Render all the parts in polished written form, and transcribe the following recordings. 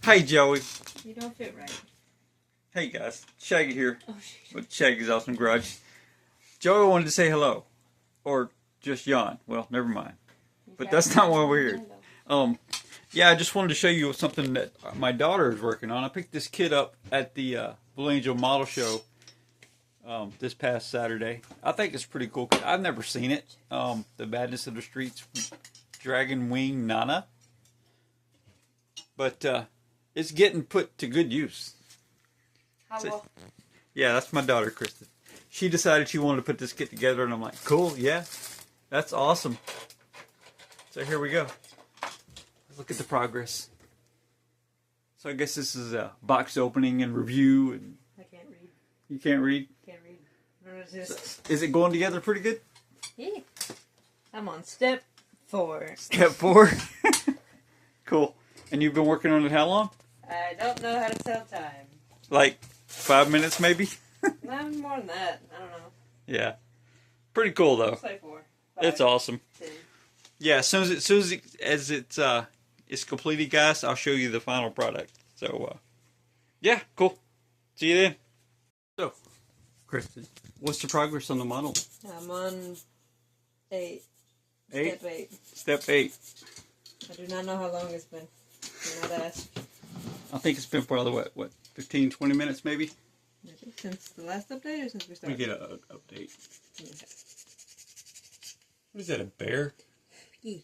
Hey, Joey. You don't fit right. Hey, guys. Shaggy here. Oh, shit. With Shaggy's Awesome Garage. Joey wanted to say hello. Or just yawn. Well, never mind. But that's not why we're here. Yeah, I just wanted to show you something that my daughter is working on. I picked this kit up at the Blue Angel Model Show this past Saturday. I think it's pretty cool. I've never seen it. The Madness of the Streets Dragon Wing Nana. But it's getting put to good use. How well? Yeah, that's my daughter, Kristen. She decided she wanted to put this kit together, and I'm like, cool, yeah, that's awesome. So here we go. Let's look at the progress. So I guess this is a box opening and review. And I can't read. You can't read? Can't read. What is this? Is it going together pretty good? Yeah. I'm on step 4. Step 4? Cool. And you've been working on it how long? I don't know how to tell time. Like 5 minutes maybe? No, more than that. I don't know. Yeah. Pretty cool though. Looks like 4. 5, It's awesome. 10. Yeah, as soon as it's completed, guys, I'll show you the final product. So, yeah, cool. See you then. So, Kristen, what's the progress on the model? I'm on 8. 8? Step 8. Step 8. I do not know how long it's been. Do not ask. I think it's been probably, what, 15, 20 minutes maybe? Maybe. Since the last update or since we Let started? me get an update. Okay. What is that, a bear? Yeah.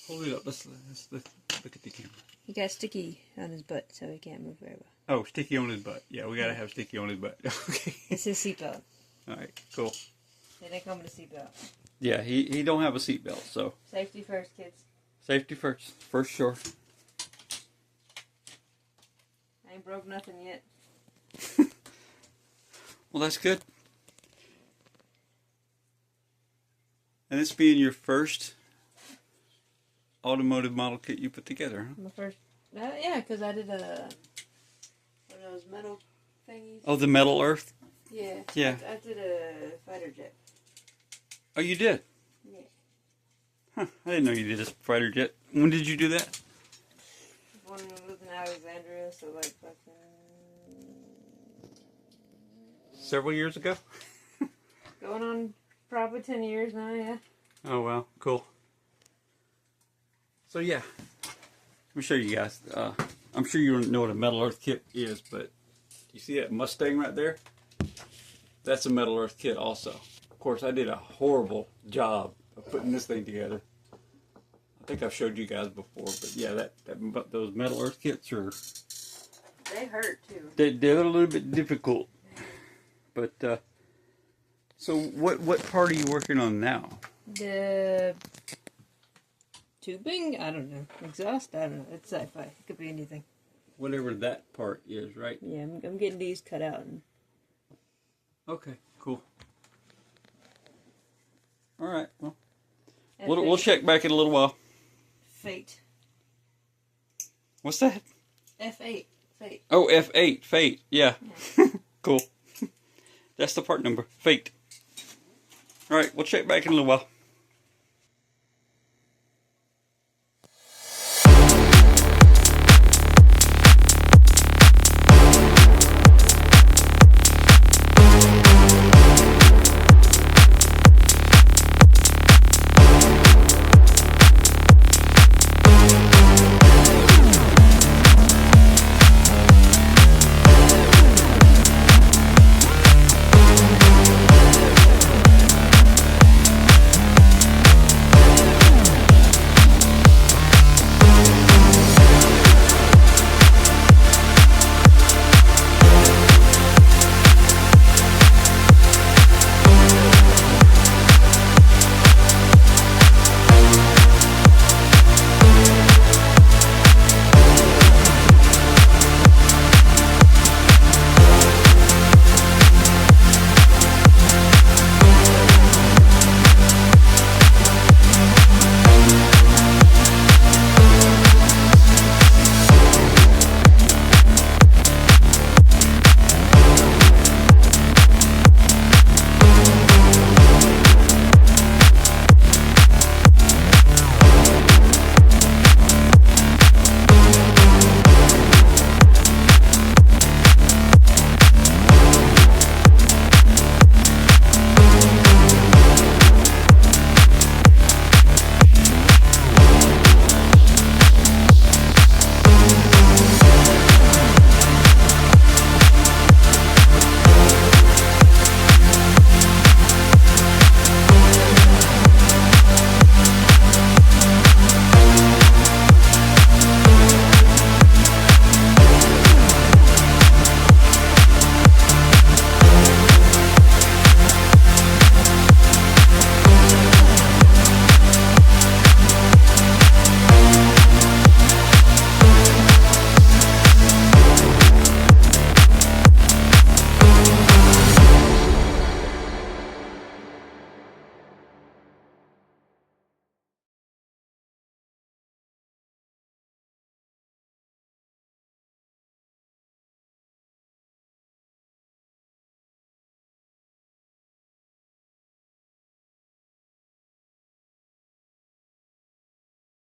Hold it up. Let's look at the camera. He got sticky on his butt, so he can't move very well. Oh, sticky on his butt. Yeah, we gotta have sticky on his butt. Okay. It's his seatbelt. Alright, cool. They didn't come with a seatbelt. Yeah, he don't have a seatbelt, so. Safety first, kids. Safety first. First sure. I ain't broke nothing yet. Well, that's good. And this being your first automotive model kit you put together, huh? My first, yeah, because I did one of those metal thingies. Oh, the Metal Earth? Yeah. Yeah. I did a fighter jet. Oh, you did? Yeah. Huh, I didn't know you did a fighter jet. When did you do that? One was in Alexandria, so like fucking... Several years ago? Going on probably 10 years now, yeah. Oh, wow. Cool. So, yeah. Let me show you guys. I'm sure you know what a Metal Earth kit is, but you see that Mustang right there? That's a Metal Earth kit also. Of course, I did a horrible job of putting this thing together. I think I've showed you guys before, but yeah, those Metal Earth kits are... They hurt, too. They're a little bit difficult. But, so what part are you working on now? The tubing? I don't know. Exhaust? I don't know. It's sci-fi. It could be anything. Whatever that part is, right? Yeah, I'm getting these cut out. Okay, cool. All right, well, we'll check back in a little while. Fate. What's that? F8. Fate. Oh, F8, Fate. Yeah. Cool. That's the part number. Fate. All right, we'll check back in a little while.